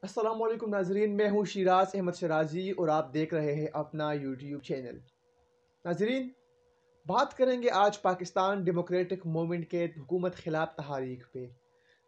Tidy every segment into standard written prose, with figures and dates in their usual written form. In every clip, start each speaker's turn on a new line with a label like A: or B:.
A: अस्सलामुअलैकुम नाजरीन, मैं हूँ शिराज अहमद शराजी और आप देख रहे हैं अपना यूट्यूब चैनल। नाजरीन, बात करेंगे आज पाकिस्तान डेमोक्रेटिक मूवमेंट के हुकूमत खिलाफ तहारीक पे।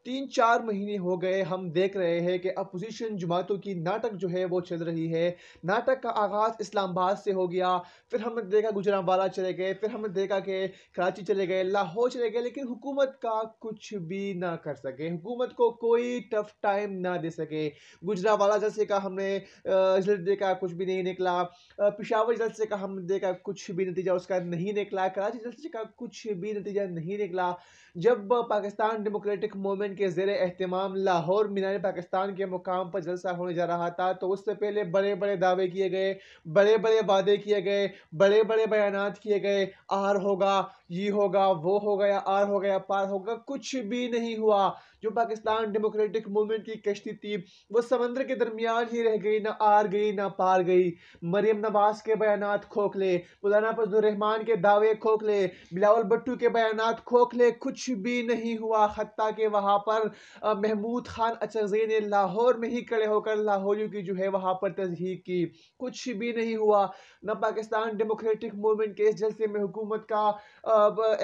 A: 3-4 महीने हो गए हम देख रहे हैं कि अपोजिशन जमातों की नाटक जो है वो चल रही है। नाटक का आगाज़ इस्लामाबाद से हो गया, फिर हमने देखा गुजरांवाला चले गए, फिर हमने देखा कि कराची चले गए, लाहौर चले गए, लेकिन हुकूमत का कुछ भी ना कर सके, हुकूमत को कोई टफ टाइम ना दे सके। गुजरांवाला जलसे का हमने रिजल्ट देखा, कुछ भी नहीं निकला। पेशावर जलसे का हमने देखा, कुछ भी नतीजा उसका नहीं निकला। कराची जलसे का कुछ भी नतीजा नहीं निकला। जब पाकिस्तान डेमोक्रेटिक मूवमेंट के ज़ेर एहतमाम लाहौर मीनार पाकिस्तान के मुकाम पर जलसा होने जा रहा था, तो उससे पहले बड़े बड़े दावे किए गए, बड़े बड़े वादे किए गए, बड़े बड़े बयानात किए गए। आर होगा, ये होगा, वो होगा, या आर होगा या पार होगा, कुछ भी नहीं हुआ। जो पाकिस्तान डेमोक्रेटिक मूवमेंट की कश्ती थी वो समंदर के दरमियान ही रह गई, ना आर गई ना पार गई। मरियम नवाज के बयानात खोखले, मौलाना फजलुर रहमान के दावे खोखले, बिलावल भुट्टो के बयानात खोखले, कुछ भी नहीं हुआ। हत्ता के वहाँ पर महमूद खान अचरज़ई ने लाहौर में ही खड़े होकर लाहौरियों की जो है वहाँ पर तज़हीक की, कुछ भी नहीं हुआ। न पाकिस्तान डेमोक्रेटिक मूवमेंट के इस जलसे में हुकूमत का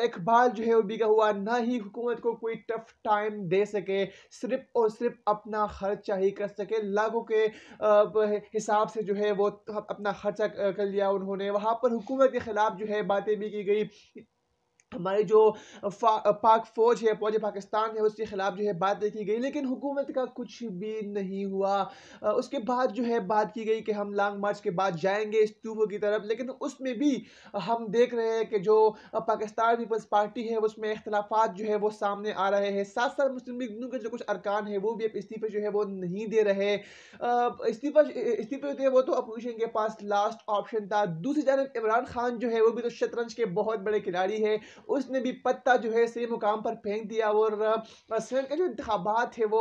A: एक बाल जो है वो बिका हुआ, ना ही हुकूमत को कोई टफ टाइम दे सके, सिर्फ और सिर्फ अपना खर्चा ही कर सके। लागू के हिसाब से जो है वो अपना खर्चा कर लिया उन्होंने। वहाँ पर हुकूमत के खिलाफ जो है बातें भी की गई। हमारी जो पाक फ़ौज है, फ़ौज पाकिस्तान है, उसके खिलाफ जो है बात देखी गई, लेकिन हुकूमत का कुछ भी नहीं हुआ। उसके बाद जो है बात की गई कि हम लॉन्ग मार्च के बाद जाएंगे इस्तूफों की तरफ, लेकिन उसमें भी हम देख रहे हैं कि जो पाकिस्तान पीपल्स पार्टी है उसमें इख्तलाफात जो है वो सामने आ रहे हैं। साथ साथ मुस्लिम लीग के जो कुछ अरकान है वो भी अब इस्तीफे जो है वो नहीं दे रहे। इस्तीफे थे वो तो अपोजिशन के पास लास्ट ऑप्शन था। दूसरी जानब इमरान खान जो है वो भी तो शतरंज के बहुत बड़े खिलाड़ी है, उसने भी पत्ता जो है सही मुकाम पर फेंक दिया और संसद के जो इंतखाबात है वो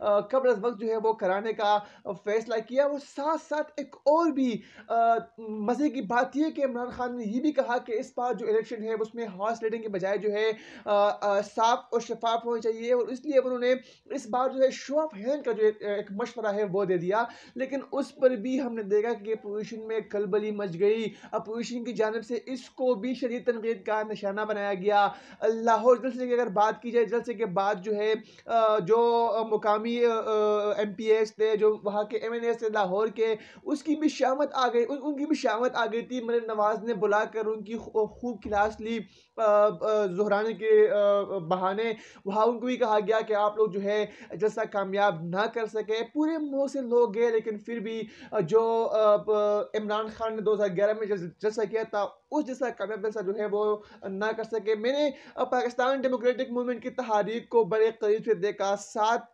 A: कब्ल अज़ वक्त जो है वो कराने का फैसला किया। और साथ साथ एक और भी मज़े की बात यह कि इमरान खान ने ये भी कहा कि इस बार जो इलेक्शन है उसमें हॉर्स रेडिंग के बजाय जो है साफ और शफाफ होनी चाहिए, और इसलिए उन्होंने इस बार जो है शो ऑफ हैंड का जो एक मशवरा है वो दे दिया। लेकिन उस पर भी हमने देखा कि अपोजिशन में खलबली मच गई। अपोजिशन की जानिब से इसको भी शदीद तनकीद का निशाना बनाया गया। लाहौर जलसे की अगर बात की जाए, जलसे के बाद जो है जो मुकामी MPs थे, जो वहाँ के MNAs थे लाहौर के, उसकी भी शामत आ गई, उनकी भी शामत आ गई थी। मरियम नवाज ने बुलाकर उनकी खूब क्लास ली ज़ुहराने के बहाने। वहाँ उनको भी कहा गया कि आप लोग जो है जलसा कामयाब ना कर सके। पूरे मुँह से लोग गए, लेकिन फिर भी जो इमरान खान ने 2011 में जलसा किया था, उस जैसा कामयाब जलसा जो है वो ना कर सके। मैंने पाकिस्तान डेमोक्रेटिक मूवमेंट की तहारीक को बड़े करीब से देखा। साथ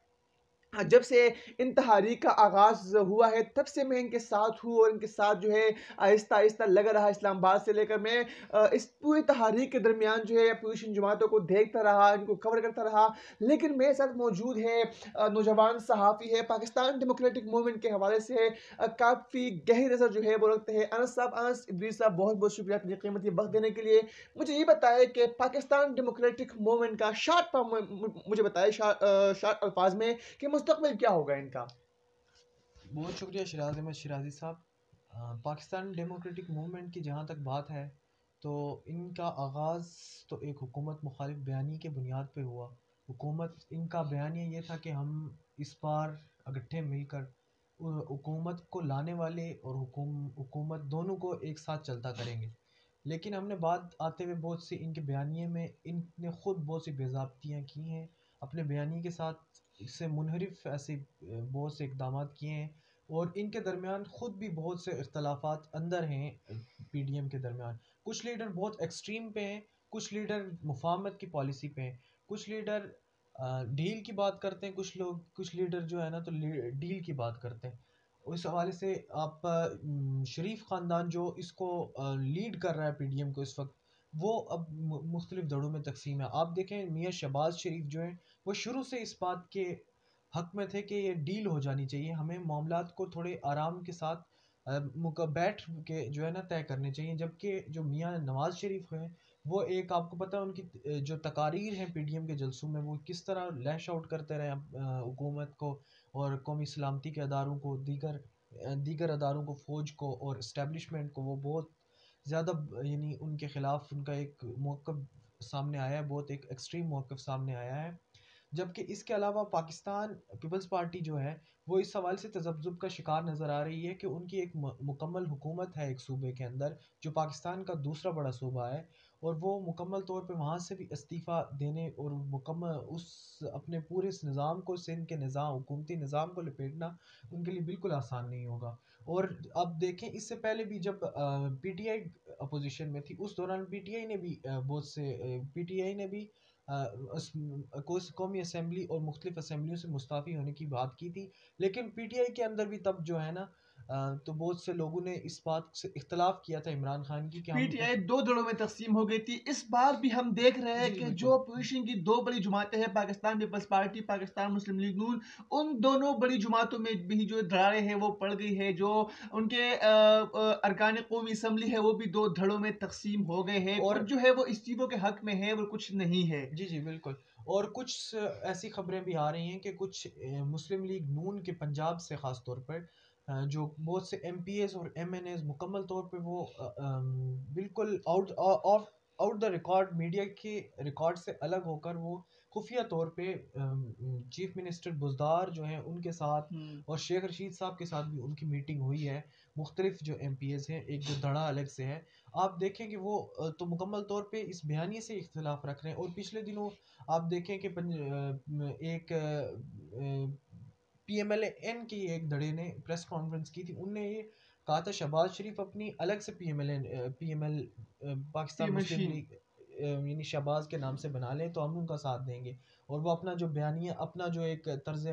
A: हाँ, जब से इन तहारीक का आगाज़ हुआ है तब से मैं इनके साथ हूँ, और इनके साथ जो है आहिस्ता-आहिस्ता लगा रहा। इस्लामाबाद से लेकर मैं इस पूरी तहारीक के दरमियान जो है अपोजिशन जमातों को देखता रहा, इनको कवर करता रहा। लेकिन मेरे साथ मौजूद है नौजवान सहाफ़ी है, पाकिस्तान डेमोक्रेटिक मूवमेंट के हवाले से काफ़ी गहरी नज़र जो है वो रखते हैं। अनस साहब, अनस इदरीस साहब, बहुत-बहुत शुक्रिया अपनी कीमती वक़्त देने के लिए। मुझे ये बताएँ कि पाकिस्तान डेमोक्रेटिक मूवमेंट का शॉर्ट फॉर्म में मुझे बताएँ, शॉर्ट अल्फ़ाज़ में, कि मुस्तक़बिल क्या होगा इनका?
B: बहुत शुक्रिया शिराज अहमद शिराजी साहब। पाकिस्तान डेमोक्रेटिक मूवमेंट की जहाँ तक बात है तो इनका आगाज़ तो एक हुकूमत मुखालिफ बयानी के बुनियाद पे हुआ। इनका बयानिया ये था कि हम इस बार इकट्ठे मिलकर हुकूमत को लाने वाले और हुकूमत दोनों को एक साथ चलता करेंगे। लेकिन हमने बात आते हुए बहुत सी इनके बयानिए में इनने ख़ुद बहुत सी बेज़ाब्तियाँ की हैं अपने बयानी के साथ। इससे मुनहरिफ ऐसे बहुत से इकदाम किए हैं, और इनके दरमियान ख़ुद भी बहुत से इख्तलाफात अंदर हैं PDM के दरमियान। कुछ लीडर बहुत एक्सट्रीम पे हैं, कुछ लीडर मुफाहमत की पॉलिसी पे हैं, कुछ लीडर डील की बात करते हैं, कुछ लीडर जो है ना तो डील की बात करते हैं। उस हवाले से आप शरीफ ख़ानदान जो इसको लीड कर रहा है PDM को इस वक्त, वो अब मुख्तलिफ दड़ों में तकसीम है। आप देखें मियाँ शहबाज शरीफ जो हैं वो शुरू से इस बात के हक में थे कि ये डील हो जानी चाहिए, हमें मामलात को थोड़े आराम के साथ बैठ के जो है ना तय करने चाहिए। जबकि जो मियाँ नवाज शरीफ हैं वो एक, आपको पता है उनकी जो तकारीर हैं PDM के जलसों में, वो किस तरह लैश आउट करते रहे हुकूमत को, और कौमी सलामती के अदारों को, दीगर अदारों को, फ़ौज को और इस्टेब्लिशमेंट को वो बहुत ज़्यादा यानी उनके ख़िलाफ़ उनका एक मौक़िफ़ सामने आया है, बहुत एक एक्सट्रीम मौक़िफ़ सामने आया है। जबकि इसके अलावा पाकिस्तान पीपल्स पार्टी जो है वो इस सवाल से तज़ब्ज़ुब का शिकार नज़र आ रही है कि उनकी एक मुकम्मल हुकूमत है एक सूबे के अंदर, जो पाकिस्तान का दूसरा बड़ा सूबा है, और वो मुकम्मल तौर पे वहाँ से भी इस्तीफ़ा देने और मुकम्मल उस अपने पूरे इस निज़ाम को, सिंध के निज़ाम, हुकूमती निज़ाम को लपेटना उनके लिए बिल्कुल आसान नहीं होगा। और अब देखें, इससे पहले भी जब पीटीआई अपोज़िशन में थी, उस दौरान पीटीआई ने भी पीटीआई ने भी कौमी असम्बली और मुख्तलिफ असम्बलियों से मुस्ताफ़ी होने की बात की थी। लेकिन पीटीआई के अंदर भी तब जो है ना, तो बहुत से लोगों ने इस बात से इख्तलाफ किया था इमरान खान की कि हम
A: पीटीआई दो दलों में तकसीम हो गई थी। इस बार भी हम देख रहे हैं
B: जी, जी,
A: कि जो
B: बिल्कुल।
A: अपोजिशन की दो बड़ी जमातें हैं, पाकिस्तान पीपल्स पार्टी, पाकिस्तान मुस्लिम लीग नून, उन दोनों बड़ी जमातों में भी जो दरारें हैं वो पड़ गई है। जो उनके अरकान कौमी असम्बली है वो भी दो धड़ों में तकसीम हो गए हैं। कुछ
B: और
A: जो है वो इस्तीफों के हक में है, वो कुछ नहीं है।
B: जी, जी, बिल्कुल। और कुछ ऐसी खबरें भी आ रही हैं कि कुछ मुस्लिम लीग नून के पंजाब से ख़ास तौर पर जो बहुत से एमपीएज़ और एमएनएज़ मुकम्मल तौर पे वो बिल्कुल आउट द रिकॉर्ड, मीडिया के रिकॉर्ड से अलग होकर वो खुफिया तौर पे चीफ मिनिस्टर बुज़दार जो हैं उनके साथ
A: हम्म।
B: और शेख रशीद साहब के साथ भी उनकी मीटिंग हुई है। मुख्तलिफ जो एमपीएज़ हैं, एक जो धड़ा अलग से है, आप देखें कि वो तो मुकम्मल तौर पे इस बयानिए से इख्तिलाफ रख रहे हैं। और पिछले दिनों आप देखें कि एक पीएमएल-एन की एक धड़े ने प्रेस कॉन्फ्रेंस की थी। उनने ये कहा था शहबाज शरीफ अपनी अलग से पीएमएल पाकिस्तान
A: पी
B: मुस्लिम
A: मशीन।
B: लीग यानी शहबाज के नाम से बना लें तो हम उनका साथ देंगे। और वो अपना जो बयानिया, अपना जो एक तर्ज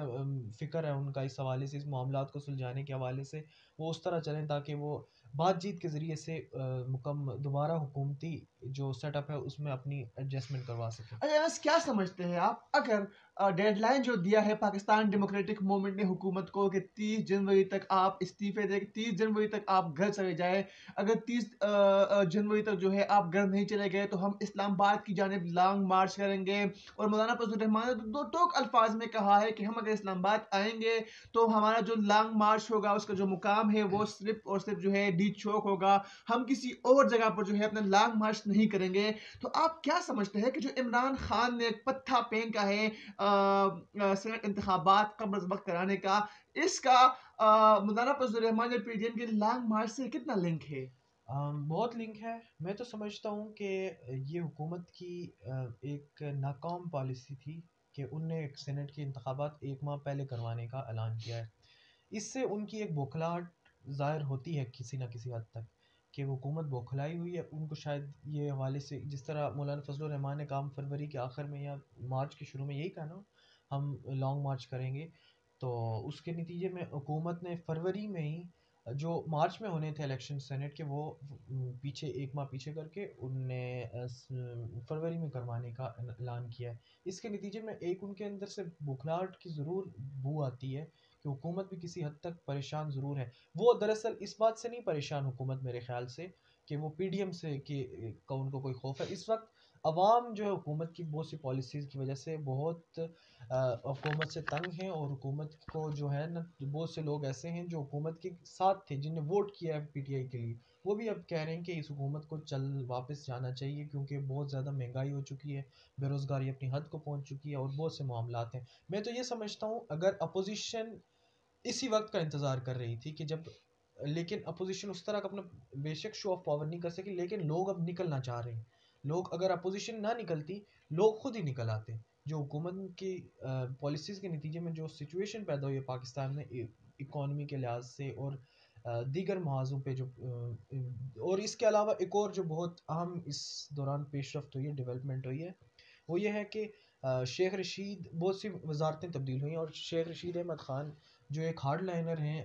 B: फ़िक्र है उनका इस हवाले से, इस मामलात को सुलझाने के हवाले से, वो उस तरह चलें ताकि वो बातचीत के ज़रिए से दोबारा हुकूमती जो सेटअप है उसमें अपनी एडजस्टमेंट करवा सकें।
A: अच्छा अनस, क्या समझते हैं आप, अगर डेडलाइन जो दिया है पाकिस्तान डेमोक्रेटिक मूवमेंट ने हुकूमत को कि 30 जनवरी तक आप इस्तीफे दें, 30 जनवरी तक आप घर चले जाए, अगर 30 जनवरी तक जो है आप घर नहीं चले गए तो हम इस्लामाबाद की जानिब लॉन्ग मार्च करेंगे। और मौलाना फजल रहमान ने तो दो टोक अल्फाज में कहा है कि हम अगर इस्लामाबाद आएंगे तो हमारा जो लॉन्ग मार्च होगा उसका जो मुकाम है वो सिर्फ और सिर्फ जो है डी चौक होगा, हम किसी और जगह पर जो है अपना लॉन्ग मार्च नहीं करेंगे। तो आप क्या समझते हैं कि जो इमरान खान ने एक पत्था फेंका है सेनेट इंतखाबात कब्ल अज़ वक्त कराने का, इसका मौलाना फजल रहमान ने पीडीएम के लॉन्ग मार्च से कितना लिंक है?
B: बहुत लिंक है। मैं तो समझता हूँ कि ये हुकूमत की एक नाकाम पॉलिसी थी कि उनने एक सेनेट के इंतखाबात 1 माह पहले करवाने का ऐलान किया है। इससे उनकी एक बौखलाहट ज़ाहिर होती है किसी न किसी हद तक, कि वो हुकूमत बौखलाई हुई है। उनको शायद ये हवाले से, जिस तरह मौलाना फजल रहमान ने काम फरवरी के आखिर में या मार्च के शुरू में यही कहा ना, हम लॉन्ग मार्च करेंगे। तो उसके नतीजे में हुकूमत ने फरवरी में ही जो मार्च में होने थे इलेक्शन सेनेट के, वो पीछे 1 माह पीछे करके उनने फरवरी में करवाने का ऐलान किया है। इसके नतीजे में एक उनके अंदर से बौखलाहट की ज़रूर बू आती है कि हुकूमत भी किसी हद तक परेशान ज़रूर है। वो दरअसल इस बात से नहीं परेशान हुकूमत, मेरे ख़्याल से, कि वो पीडीएम से कि का उनको कोई खौफ है। इस वक़्त अवाम जो है हुकूमत की बहुत सी पॉलिसीज़ की वज़ह से बहुत हुकूमत से तंग हैं। और हुकूमत को जो है ना, बहुत से लोग ऐसे हैं जो हुकूमत के साथ थे, जिनने वोट किया है पीटीआई के लिए, वो भी अब कह रहे हैं कि इस हुकूमत को वापस जाना चाहिए, क्योंकि बहुत ज़्यादा महंगाई हो चुकी है, बेरोज़गारी अपनी हद को पहुँच चुकी है और बहुत से मामलात हैं। मैं तो ये समझता हूँ, अगर अपोजिशन इसी वक्त का इंतज़ार कर रही थी कि जब, लेकिन अपोजिशन उस तरह का अपना बेशक शो ऑफ पावर नहीं कर सकी, लेकिन लोग अब निकलना चाह रहे हैं। लोग, अगर अपोजिशन ना निकलती, लोग खुद ही निकल आते। जो हुकूमत की पॉलिसीज़ के नतीजे में जो सिचुएशन पैदा हुई है पाकिस्तान में, इकॉनमी के लिहाज से और दीगर महाज़ों पे जो और इसके अलावा एक और जो बहुत अहम इस दौरान पेशरफ्त हुई है, डेवलपमेंट हुई है, वो ये है कि शेख रशीद, बहुत सी वज़ारतें तब्दील हुई हैं और शेख रशीद अहमद ख़ान जो एक हार्ड लाइनर हैं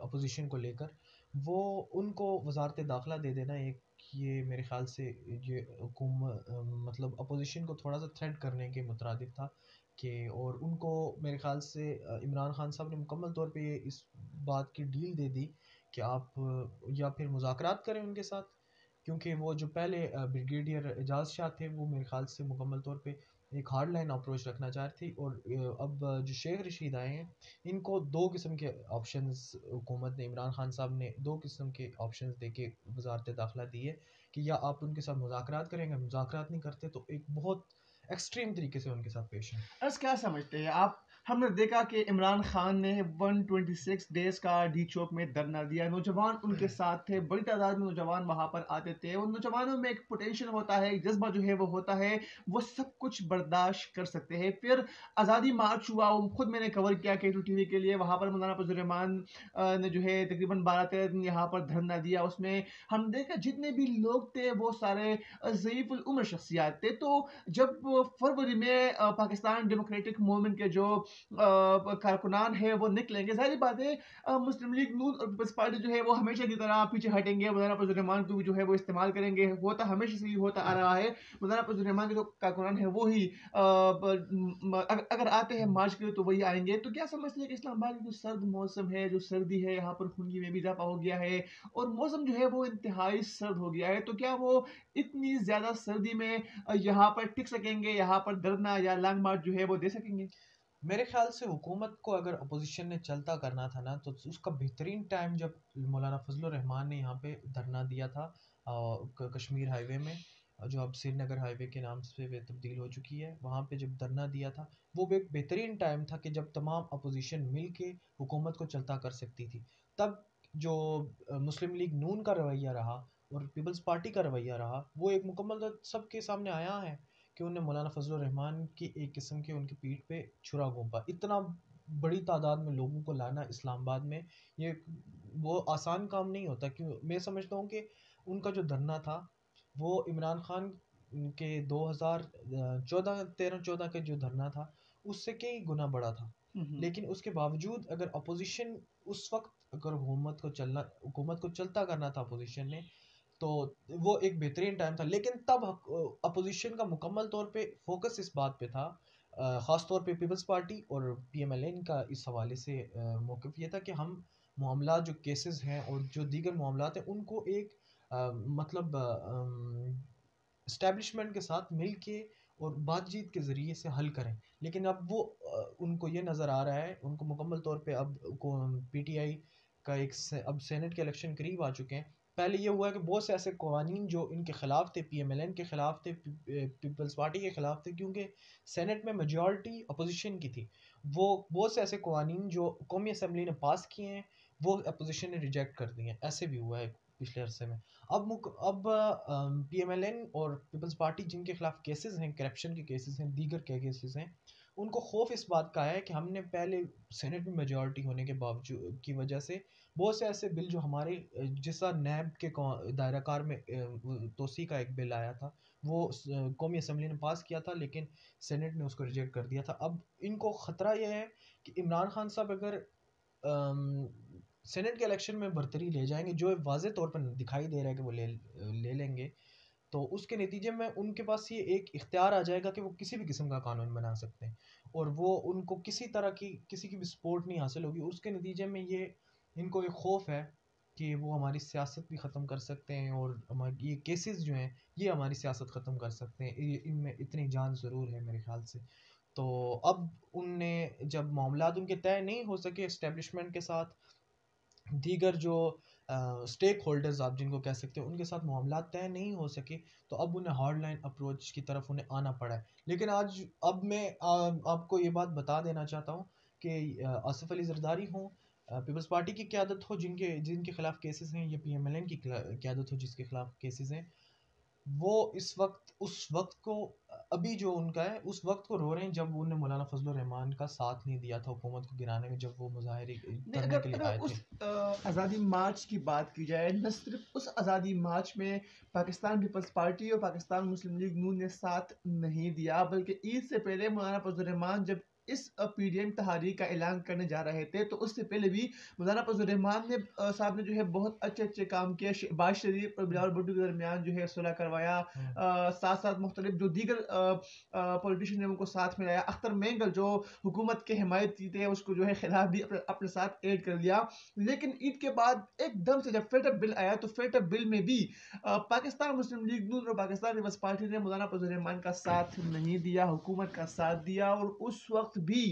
B: अपोजिशन को लेकर, वो उनको वज़ारत दाखिला दे देना, एक ये मेरे ख़्याल से ये मतलब अपोजिशन को थोड़ा सा थ्रेट करने के मुतरादिफ था कि, और उनको मेरे ख़्याल से इमरान खान साहब ने मुकम्मल तौर पे इस बात की डील दे दी कि आप या फिर मुज़ाकरात करें उनके साथ, क्योंकि वो जो पहले ब्रिगेडियर एजाज शाह थे, वो मेरे ख़्याल से मुकम्मल तौर पे एक हार्ड लाइन अप्रोच रखना चाह रही थी। और अब जो शेख रशीद आए हैं, इनको दो किस्म के ऑप्शंस हुकूमत ने, इमरान खान साहब ने दो किस्म के ऑप्शंस दे के वजारत दाखिला दी है कि या आप उनके साथ मुज़ाकरात करेंगे, मुज़ाकरात नहीं करते तो एक बहुत एक्सट्रीम तरीके से उनके साथ पेश हैं।
A: अर्ज क्या समझते हैं आप? हमने देखा कि इमरान खान ने 126 डेज का डी चौक में धरना दिया, नौजवान उनके साथ थे, बड़ी तादाद में नौजवान वहां पर आते थे। उन नौजवानों में एक पोटेंशियल होता है, एक जज्बा जो है वो होता है, वो सब कुछ बर्दाश्त कर सकते हैं। फिर आज़ादी मार्च हुआ, वो खुद मैंने कवर किया केटू टीवी के लिए। वहां पर मौलाना फजल रहमान ने जो है तकरीबन 12-13 दिन यहाँ पर धरना दिया। उसमें हम देखा जितने भी लोग थे वो सारे ज़ईफ़ुल उम्र शख्सियात थे। तो जब फरवरी में पाकिस्तान डेमोक्रेटिक मूवमेंट के जो कारकुनान है वो निकलेंगे, जाहिर बात है मुस्लिम लीग नून और पीपल्स पार्टी जो है वो हमेशा की तरह पीछे हटेंगे, मौलाना फजल रहमान को भी जो है वो इस्तेमाल करेंगे। होता हमेशा से ही होता आ रहा है। मौलाना फजल रहमान के जो कारकुनान है वो ही अगर आते हैं मार्च के लिए तो वही आएंगे। तो क्या समझते हैं कि इस्लामाबाद की जो सर्द मौसम है, जो सर्दी है, यहाँ पर खूनगी में भी इजाफा हो गया है और मौसम जो है वो इंतहाई सर्द हो गया है, तो क्या वो इतनी ज़्यादा सर्दी में यहाँ पर टिक सकेंगे, यहाँ पर धरना या लॉन्ग मार्च जो है वो दे सकेंगे?
B: मेरे ख्याल से हुकूमत को अगर अपोजिशन ने चलता करना था ना, तो उसका बेहतरीन टाइम जब मौलाना फजल रहमान ने यहाँ पे धरना दिया था कश्मीर हाईवे में, जो अब श्रीनगर हाईवे के नाम से वे तब्दील हो चुकी है, वहाँ पे जब धरना दिया था, वो भी एक बेहतरीन टाइम था कि जब तमाम अपोजिशन मिल के हुकूमत को चलता कर सकती थी। तब जो मुस्लिम लीग नून का रवैया रहा और पीपल्स पार्टी का रवैया रहा, वो एक मुकम्मल तौर सबके सामने आया है कि उन्हें मौलाना फजल रहमान की एक किस्म के उनकी पीठ पे छुरा घोंपा। इतना बड़ी तादाद में लोगों को लाना इस्लामाबाद में, ये वो आसान काम नहीं होता। क्यों, मैं समझता हूँ कि उनका जो धरना था वो इमरान खान के 2014 13-14 का जो धरना था उससे कई गुना बड़ा था। लेकिन उसके बावजूद अगर अपोजिशन उस वक्त, अगर हुकूमत को चलता करना था अपोजिशन ने, तो वो एक बेहतरीन टाइम था। लेकिन तब अपोजिशन का मुकम्मल तौर पे फोकस इस बात पे था, ख़ास तौर पे पीपल्स पार्टी और पीएमएलएन का इस हवाले से मौक़िफ़ ये था कि हम मामला जो केसेस हैं और जो दीगर मामलात हैं उनको एक मतलब इस्टेब्लिशमेंट के साथ मिल के और बातचीत के ज़रिए से हल करें। लेकिन अब वो उनको ये नज़र आ रहा है, उनको मुकम्मल तौर पे अब को पीटीआई का अब सेनेट के इलेक्शन करीब आ चुके हैं। पहले ये हुआ कि बहुत से ऐसे कवानीन जो इनके ख़िलाफ़ थे, पीएमएलएन के ख़िलाफ़ थे, पीपल्स पार्टी के ख़िलाफ़ थे, क्योंकि सेनेट में मेजॉरिटी अपोजिशन की थी। वो बहुत से ऐसे कवानीन जो कौमी असम्बली ने पास किए हैं, वो अपोजिशन ने रिजेक्ट कर दिए हैं। ऐसे भी हुआ है पिछले अरसे में। अब पीएमएलएन और पीपल्स पार्टी जिनके खिलाफ केसेस हैं, करप्शन के केसेस हैं, दीगर के केसेस हैं, उनको खौफ इस बात का है कि हमने पहले सेनेट में मेजॉरिटी होने के बावजूद की वजह से बहुत से ऐसे बिल जो हमारे जैसा नैब के दायरा कार में तोसी का एक बिल आया था, वो कौमी असम्बली ने पास किया था, लेकिन सेनेट ने उसको रिजेक्ट कर दिया था। अब इनको ख़तरा यह है कि इमरान खान साहब अगर सेनेट के इलेक्शन में बरतरी ले जाएंगे, जो वाज़े तौर पर दिखाई दे रहा है कि वो ले लेंगे, तो उसके नतीजे में उनके पास ये एक इख्तियार आ जाएगा कि वो किसी भी किस्म का कानून बना सकते हैं और वो उनको किसी तरह की किसी की भी सपोर्ट नहीं हासिल होगी। उसके नतीजे में ये इनको एक खौफ है कि वो हमारी सियासत भी ख़त्म कर सकते हैं और हमारी ये केसेस जो हैं ये हमारी सियासत ख़त्म कर सकते हैं। इनमें इतनी जान ज़रूर है मेरे ख्याल से। तो अब उनने जब मामलात उनके तय नहीं हो सके इस्टेब्लिशमेंट के साथ, दीगर जो स्टेक होल्डर्स आप जिनको कह सकते हैं उनके साथ मामला तय नहीं हो सके, तो अब उन्हें हार्ड लाइन अप्रोच की तरफ उन्हें आना पड़ा है। लेकिन अब मैं आपको ये बात बता देना चाहता हूँ कि आसिफ अली जरदारी हों, पीपल्स पार्टी की क़यादत हो जिनके जिनके खिलाफ केसेस हैं, या पीएमएलएन की क़यादत हो जिसके खिलाफ केसेस हैं, वो इस वक्त उस वक्त को अभी जो उनका है उस वक्त को रो रहे हैं जब उन्होंने मौलाना फजल रहमान का साथ नहीं दिया था हुकूमत को गिराने में, जब वो मुजाहरे
A: नहीं,
B: करने
A: अगर
B: के लिए
A: अगर
B: आए थे।
A: उस आज़ादी मार्च की बात की जाए, न सिर्फ उस आज़ादी मार्च में पाकिस्तान पीपल्स पार्टी और पाकिस्तान मुस्लिम लीग नून ने साथ नहीं दिया, बल्कि ईद से पहले मौलाना फजल रहमान जब इस PDM तहरीक का ऐलान करने जा रहे थे, तो उससे पहले भी मौलाना फजल रहमान ने साहब ने जो है बहुत अच्छे काम किए। शहबाज शरीफ और बिलावल भुट्टो के दरमियान जो है सुलह करवाया, साथ साथ मुख्तलिफ जो दीगर पॉलिटिशियन ने उनको साथ में लाया। अख्तर मेंगल जो हुकूमत के हिमायती थे उसको जो है खिलाफ भी अपने साथ ऐड कर लिया। लेकिन ईद के बाद एकदम से जब फेडरल बिल आया, तो फेडरल बिल में भी पाकिस्तान मुस्लिम लीग नून और पाकिस्तान पीपल्स पार्टी ने मौलाना फजल रहमान का साथ नहीं दिया, हुकूमत का साथ दिया। और उस वक्त भी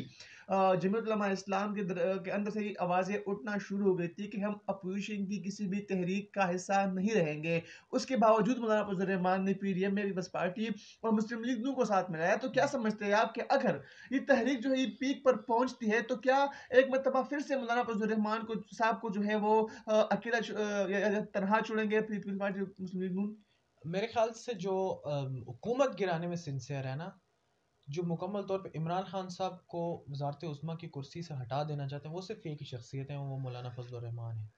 A: जमीयत उलमा इस्लाम के अंदर से आवाज़ें उठना शुरू हो गई थी कि हम अपोजिशन की किसी भी तहरीक का हिस्सा नहीं रहेंगे। उसके बावजूद मौलाना फजल रहमान ने PDM में पीपल्स पार्टी और मुस्लिम लीग नून को साथ मिलाया। तो क्या समझते हैं आप कि अगर ये तहरीक जो है पीक पर पहुंचती है, तो क्या एक मरतबा फिर से मौलाना फजल रहमान को साहब को जो है वो अकेला या तनहा छोड़ेंगे पीपल्स पार्टी मुस्लिम लीग नून?
B: मेरे ख्याल से जो हुकूमत गिराने में सिंसियर है ना, जो मुकम्मल तौर पे इमरान खान साहब को वज़ारत उज़्मा की कुर्सी से हटा देना चाहते हैं, वो सिर्फ एक ही शख्सियत है, वो मौलाना फजल रहमान है।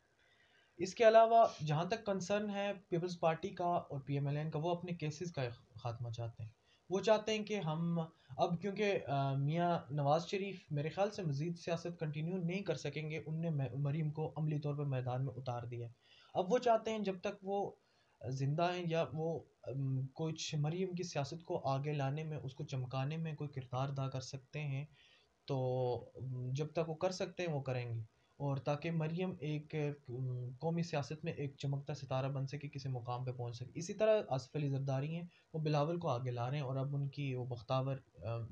B: इसके अलावा जहाँ तक कंसर्न है पीपल्स पार्टी का और PMLN का, वो अपने केसेस का ख़ात्मा चाहते हैं। वो चाहते हैं कि हम अब, क्योंकि मियाँ नवाज़ शरीफ मेरे ख्याल से मज़ीद सियासत कंटिन्यू नहीं कर सकेंगे, उनने मरीम को अमली तौर पर मैदान में उतार दिया है। अब वो चाहते हैं जब तक वो ज़िंदा हैं, या वो कुछ मरीम की सियासत को आगे लाने में, उसको चमकाने में कोई किरदार अदा कर सकते हैं, तो जब तक वो कर सकते हैं वो करेंगे। और ताकि मरियम एक कौमी सियासत में एक चमकता सितारा बन सके, किसी मुकाम पे पहुंच सके। इसी तरह आसिफ अली जरदारी हैं, वो बिलावल को आगे ला रहे हैं, और अब उनकी वो बख्तावर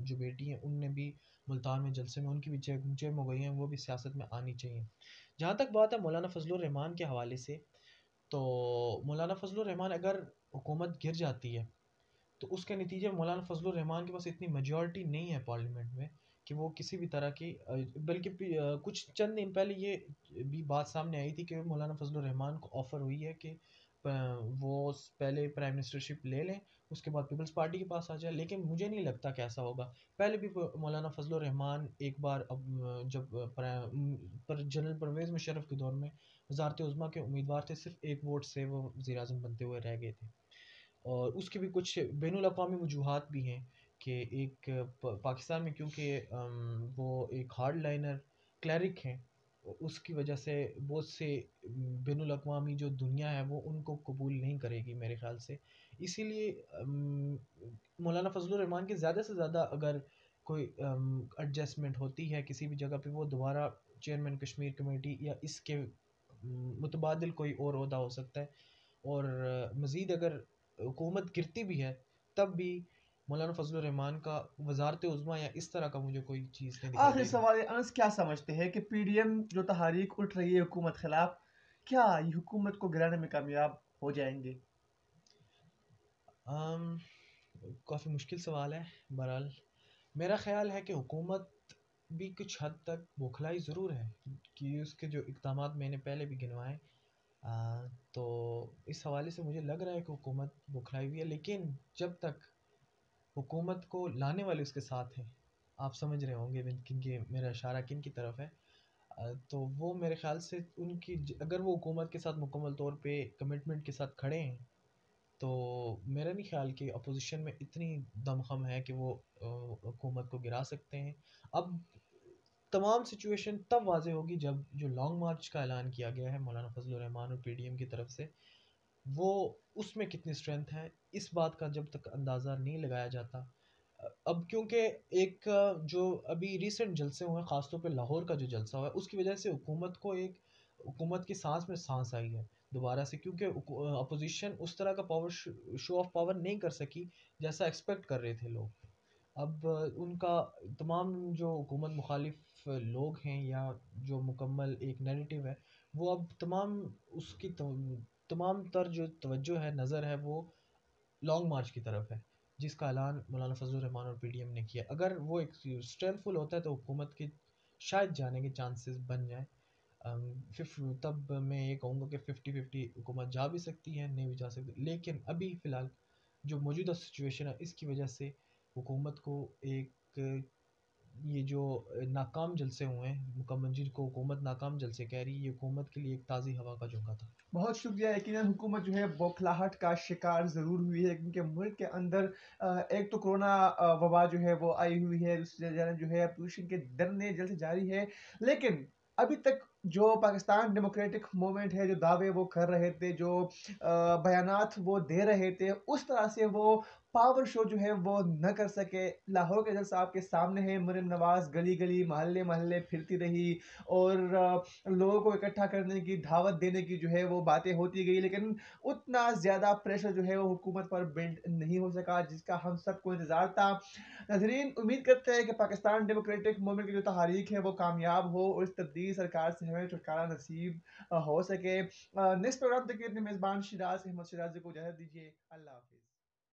B: जो बेटी हैं, उनने भी मुल्तान में जलसे में उनकी भी चेम हो गई हैं, वो भी सियासत में आनी चाहिए। जहाँ तक बात है मौलाना फजल रहमान के हवाले से, तो मौलाना फजल रहमान अगर हुकूमत गिर जाती है, तो उसके नतीजे में मौलाना फजल रहमान के पास इतनी मेजॉरिटी नहीं है पार्लियामेंट में कि वो किसी भी तरह की बल्कि कुछ चंद दिन पहले ये भी बात सामने आई थी कि मौलाना फजल रहमान को ऑफ़र हुई है कि वो पहले प्राइम मिनिस्टरशिप ले लें, उसके बाद पीपल्स पार्टी के पास आ जाए। लेकिन मुझे नहीं लगता कि ऐसा होगा। पहले भी मौलाना फजल रहमान एक बार जब पर जनरल परवेज़ मुशर्रफ के दौर में वज़ारत उज़्मा के उम्मीदवार थे, सिर्फ एक वोट से वो वज़ीर आज़म बनते हुए रह गए थे। और उसकी भी कुछ बैनुल अक़वामी वजूहात भी हैं कि एक पाकिस्तान में, क्योंकि वो एक हार्ड लाइनर क्लरिक हैं, उसकी वजह से बहुत से बैनुल अक़वामी जो दुनिया है वो उनको कबूल नहीं करेगी मेरे ख़्याल से। इसीलिए मौलाना फजल रहमान के ज़्यादा से ज़्यादा अगर कोई एडजस्टमेंट होती है किसी भी जगह पे, वो दोबारा चेयरमैन कश्मीर कमेटी या इसके मुतबादिल कोई और ओहदा हो सकता है। और मज़ीद अगर हुकूमत गिरती भी है, तब भी मौलाना फजल रहमान का वज़ारत उज़्मा या इस तरह का मुझे कोई चीज़ नहीं दिखाई
A: आखिरी
B: देगी।
A: सवाल अंस, क्या समझते हैं कि PDM जो तहारीक उठ रही है हुकूमत खिलाफ, क्या ये हुकूमत को गिराने में कामयाब हो जाएंगे?
B: काफ़ी मुश्किल सवाल है। बहरहाल मेरा ख़्याल है कि हुकूमत भी कुछ हद तक बौखलाई ज़रूर है, कि उसके जो इक़दामात मैंने पहले भी गिनवाए, तो इस हवाले से मुझे लग रहा है कि हुकूमत बौखलाई हुई है। लेकिन जब तक हुकूमत को लाने वाले उसके साथ हैं, आप समझ रहे होंगे किन के मेरा इशारा किन की तरफ है, तो वो मेरे ख़्याल से उनकी अगर वो हुकूमत के साथ मुकम्मल तौर पे कमिटमेंट के साथ खड़े हैं, तो मेरा नहीं ख्याल कि अपोजिशन में इतनी दमख़म है कि वो हुकूमत को गिरा सकते हैं। अब तमाम सिचुएशन तब वाज़ेह होगी जब जो लॉन्ग मार्च का ऐलान किया गया है मौलाना फजल रहमान और PDM की तरफ से, वो उसमें कितनी स्ट्रेंथ है, इस बात का जब तक अंदाज़ा नहीं लगाया जाता। अब क्योंकि एक जो अभी रीसेंट जलसे हुए हैं, ख़ास तौर पे लाहौर का जो जलसा हुआ है, उसकी वजह से हुकूमत की सांस में सांस आई है दोबारा से, क्योंकि अपोजिशन उस तरह का पावर शो ऑफ पावर नहीं कर सकी जैसा एक्सपेक्ट कर रहे थे लोग। अब उनका तमाम जो हुकूमत मुखालिफ लोग हैं, या जो मुकम्मल एक नैरेटिव है, वो अब तमाम उसकी तमाम तर जो तवज्जो है, नज़र है, वो लॉन्ग मार्च की तरफ है, जिसका ऐलान मौलाना फजल रहमान और PDM ने किया। अगर वो एक स्ट्रेंथफुल होता है तो हुकूमत के शायद जाने के चांसेस बन जाएँ। तब मैं ये कहूँगा कि 50-50 हुकूमत जा भी सकती है, नहीं भी जा सकती। लेकिन अभी फ़िलहाल जो मौजूदा सिचुएशन है, इसकी वजह से हुकूमत को एक ये जो नाकाम जलसे हुए हैं, मुकम्मल जिनको हुकूमत नाकाम जलसे कह रही है, ये हुकूमत के लिए एक ताज़ी हवा का झोंका था।
A: बहुत शुक्रिया। यकीनन हुकूमत जो है बौखलाहट का शिकार ज़रूर हुई है, क्योंकि मुल्क के अंदर एक तो कोरोना वबा जो है वो आई हुई है, दूसरी जानब जो है पोल्यूशन के दरने जल से जारी है। लेकिन अभी तक जो पाकिस्तान डेमोक्रेटिक मूवमेंट है, जो दावे वो कर रहे थे, जो बयानात वो दे रहे थे, उस तरह से वो पावर शो जो है वो न कर सके। लाहौर के जज साहब के सामने है, मरीम नवाज़ गली-गली, मोहल्ले-मोहल्ले फिरती रही और लोगों को इकट्ठा करने की, दावत देने की जो है वो बातें होती गई, लेकिन उतना ज़्यादा प्रेशर जो है वो हुकूमत पर बिल्ड नहीं हो सका, जिसका हम सबको इंतज़ार था। नाज़रीन, उम्मीद करते हैं कि पाकिस्तान डेमोक्रेटिक मूवमेंट की जो तहरीक है वो कामयाब हो और इस तब्दीली सरकार से हमें छुटकारा नसीब हो सके। नेक्स्ट प्रोग्राम तक के अपने मेज़बान शिराज अहमद शिराजी को इजाज़त दीजिए। अल्लाह हाफ़िज़।